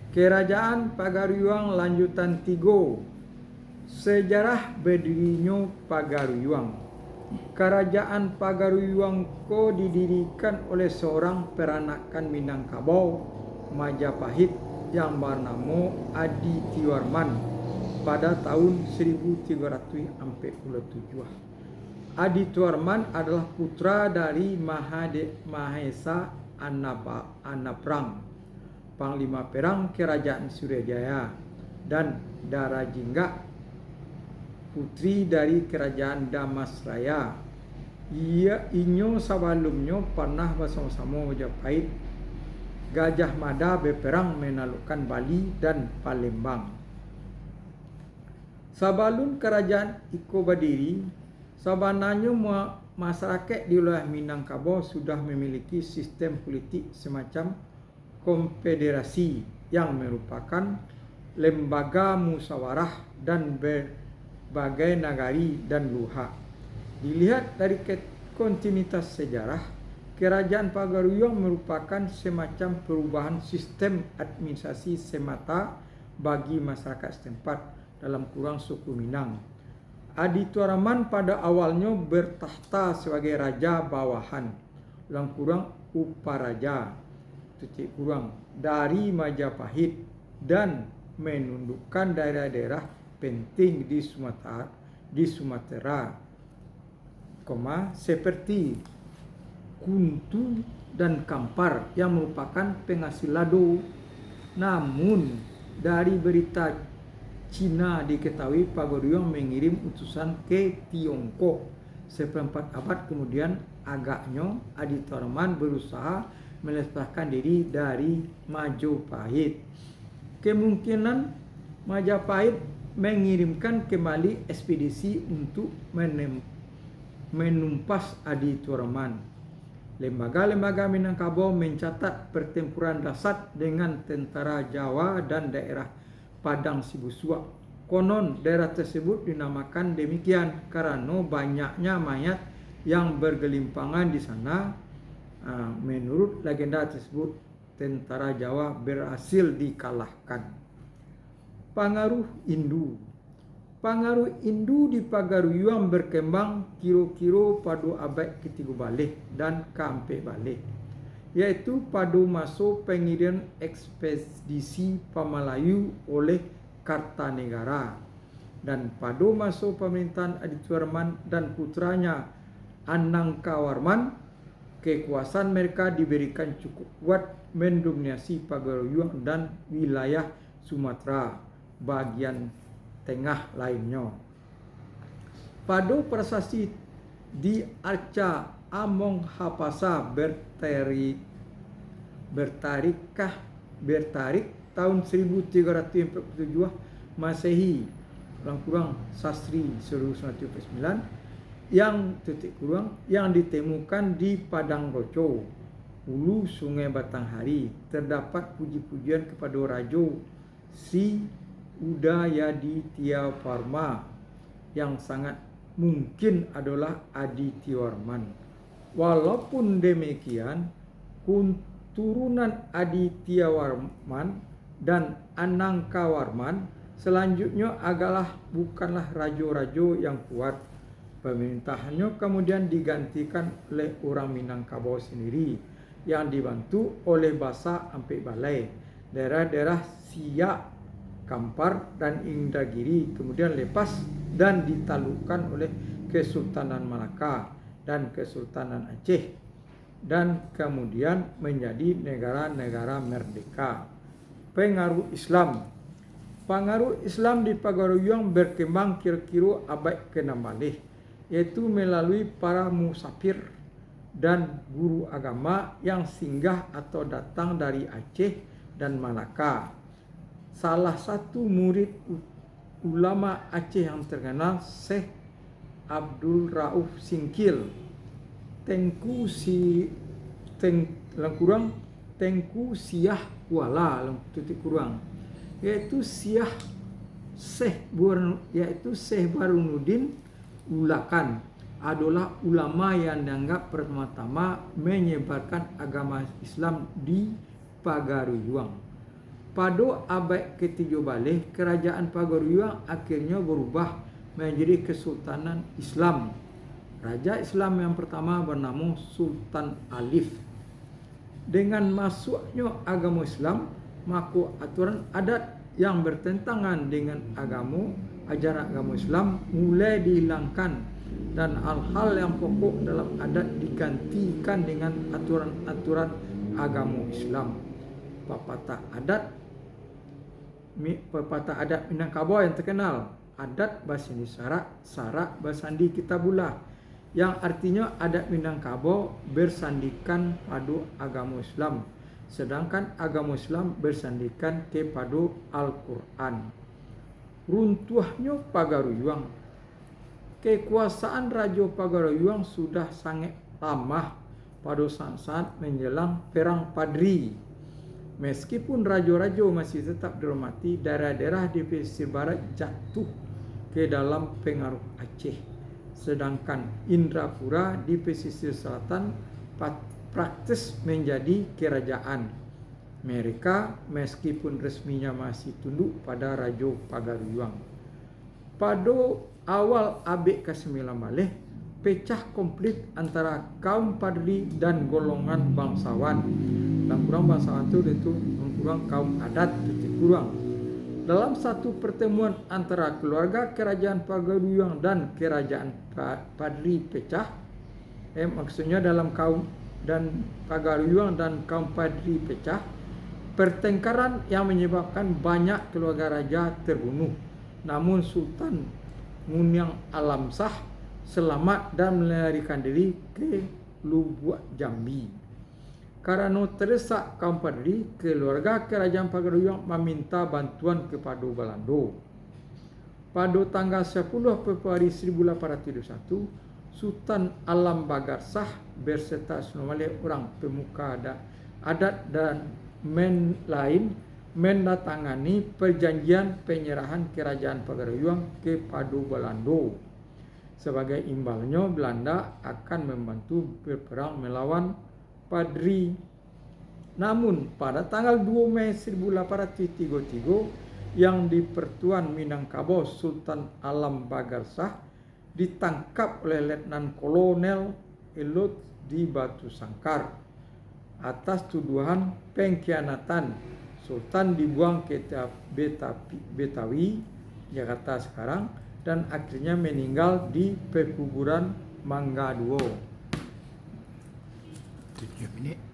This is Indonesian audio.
Kerajaan Pagaruyuang lanjutan 3. Sejarah berdirinya Pagaruyuang. Kerajaan Pagaruyuang ko didirikan oleh seorang peranakan Minangkabau, Majapahit yang bernama Adityawarman pada tahun 1347. Adityawarman adalah putra dari Mahesa Anaprang, Panglima Perang Kerajaan Suryajaya, dan Darajingga, putri dari Kerajaan Damasraya. Inyo sebelumnya pernah bersama-sama Majapahit Gajah Mada berperang menaklukkan Bali dan Palembang. Sebelum kerajaan iko berdiri, sebenarnya masyarakat di wilayah Minangkabau sudah memiliki sistem politik semacam konfederasi yang merupakan lembaga musyawarah dan berbagai nagari dan luhak. Dilihat dari kontinuitas sejarah, Kerajaan Pagaruyuang merupakan semacam perubahan sistem administrasi semata bagi masyarakat setempat, dalam kurang suku Minang. Adityawarman pada awalnya bertahta sebagai raja bawahan, dalam kurang uparaja, dari Majapahit, dan menundukkan daerah-daerah penting di Sumatera, seperti Kuntu dan Kampar yang merupakan penghasil lado. Namun dari berita Cina diketahui Pagaruyuang mengirim utusan ke Tiongkok. Seperempat abad kemudian agaknya Adityawarman berusaha melepaskan diri dari Majapahit. Kemungkinan Majapahit mengirimkan kembali ekspedisi untuk menumpas Adityawarman. Lembaga-lembaga Minangkabau mencatat pertempuran dahsyat dengan tentara Jawa dan daerah Padang Sibusua. Konon daerah tersebut dinamakan demikian karena banyaknya mayat yang bergelimpangan di sana. Menurut legenda tersebut, tentara Jawa berhasil dikalahkan. Pengaruh Hindu. Pengaruh Hindu di Pagaruyuang berkembang kira-kira pada abad ke-3 balik dan ke-4 balik, yaitu pada masa pengiriman ekspedisi Pamalayu oleh Kartanegara, dan pada masa pemerintahan Adityawarman dan putranya Anangkawarman. Kekuasaan mereka diberikan cukup kuat mendominasi Pagaruyuang dan wilayah Sumatera bagian tengah lainnya. Pada prasasti di Arca Among Hapasa bertarik tahun 1347 Masehi, kurang Sastri 1949, yang ditemukan di Padang Roco, hulu Sungai Batanghari. Terdapat puji-pujian kepada Raja Sri Udayadityawarma yang sangat mungkin adalah Adityawarman. Walaupun demikian, keturunan Adityawarman dan Anangkawarman selanjutnya bukanlah raja-raja yang kuat. Pemerintahannya kemudian digantikan oleh orang Minangkabau sendiri yang dibantu oleh Basa Ampek Balai. Daerah-daerah Siak, Kampar, dan Indragiri kemudian lepas dan ditaklukkan oleh Kesultanan Malaka dan Kesultanan Aceh, dan kemudian menjadi negara-negara merdeka. Pengaruh Islam. Pengaruh Islam di Pagaruyuang berkembang kira-kira abad ke-6 balik, yaitu melalui para musafir dan guru agama yang singgah atau datang dari Aceh dan Malaka. Salah satu murid ulama Aceh yang terkenal, Syekh Abdul Rauf Singkil, Tengku Siah Kuala, yaitu Syekh Burhanuddin Ulakan, adalah ulama yang dianggap pertama-tama menyebarkan agama Islam di Pagaruyuang. Pada abad ke-17 kerajaan Pagaruyuang akhirnya berubah menjadi Kesultanan Islam. Raja Islam yang pertama bernama Sultan Alif. Dengan masuknya agama Islam, maka aturan adat yang bertentangan dengan ajaran agama Islam mulai dihilangkan dan hal-hal yang pokok dalam adat digantikan dengan aturan-aturan agama Islam. Pepatah adat Minangkabau yang terkenal, adat Basandi Sarak Basandi Kitabullah, yang artinya adat Minangkabau bersandikan pada agama Islam, sedangkan agama Islam bersandikan kepada Al-Quran. Runtuhnya Pagaruyuang. Kekuasaan Raja Pagaruyuang sudah sangat lemah pada saat menjelang Perang Padri. Meskipun raja-raja masih tetap dihormati, daerah-daerah di pesisir barat jatuh ke dalam pengaruh Aceh. Sedangkan Indrapura di pesisir selatan praktis menjadi kerajaan. Mereka meskipun resminya masih tunduk pada Raja Pagaruyuang. Pada awal abad ke-9 malih, pecah konflik antara kaum Padri dan golongan bangsawan. Dan kurang bangsawan itu kurang kaum adat kurang. Dalam satu pertemuan antara keluarga kerajaan Pagaruyuang dan kerajaan Padri pecah, maksudnya dalam kaum dan Pagaruyuang dan kaum Padri pecah, pertengkaran yang menyebabkan banyak keluarga raja terbunuh. Namun Sultan Muniang Alamsah selamat dan melarikan diri ke Lubuk Jambi. Karena terdesak kaum Padri, keluarga kerajaan Pagaruyuang meminta bantuan kepada Belanda. Pada tanggal 10 Februari 1821, Sultan Alam Bagarsah berserta sejumlah orang pemuka adat dan lain mendatangani perjanjian penyerahan kerajaan Pagaruyuang kepada Belanda. Sebagai imbalnya, Belanda akan membantu berperang melawan Padri. Namun pada tanggal 2 Mei 1833 yang di Pertuan Minangkabau, Sultan Alam Bagarsah ditangkap oleh Letnan Kolonel Elot di Batu Sangkar atas tuduhan pengkhianatan. Sultan dibuang ke Betawi, Jakarta sekarang, dan akhirnya meninggal di pekuburan Mangga Duo. 7 menit.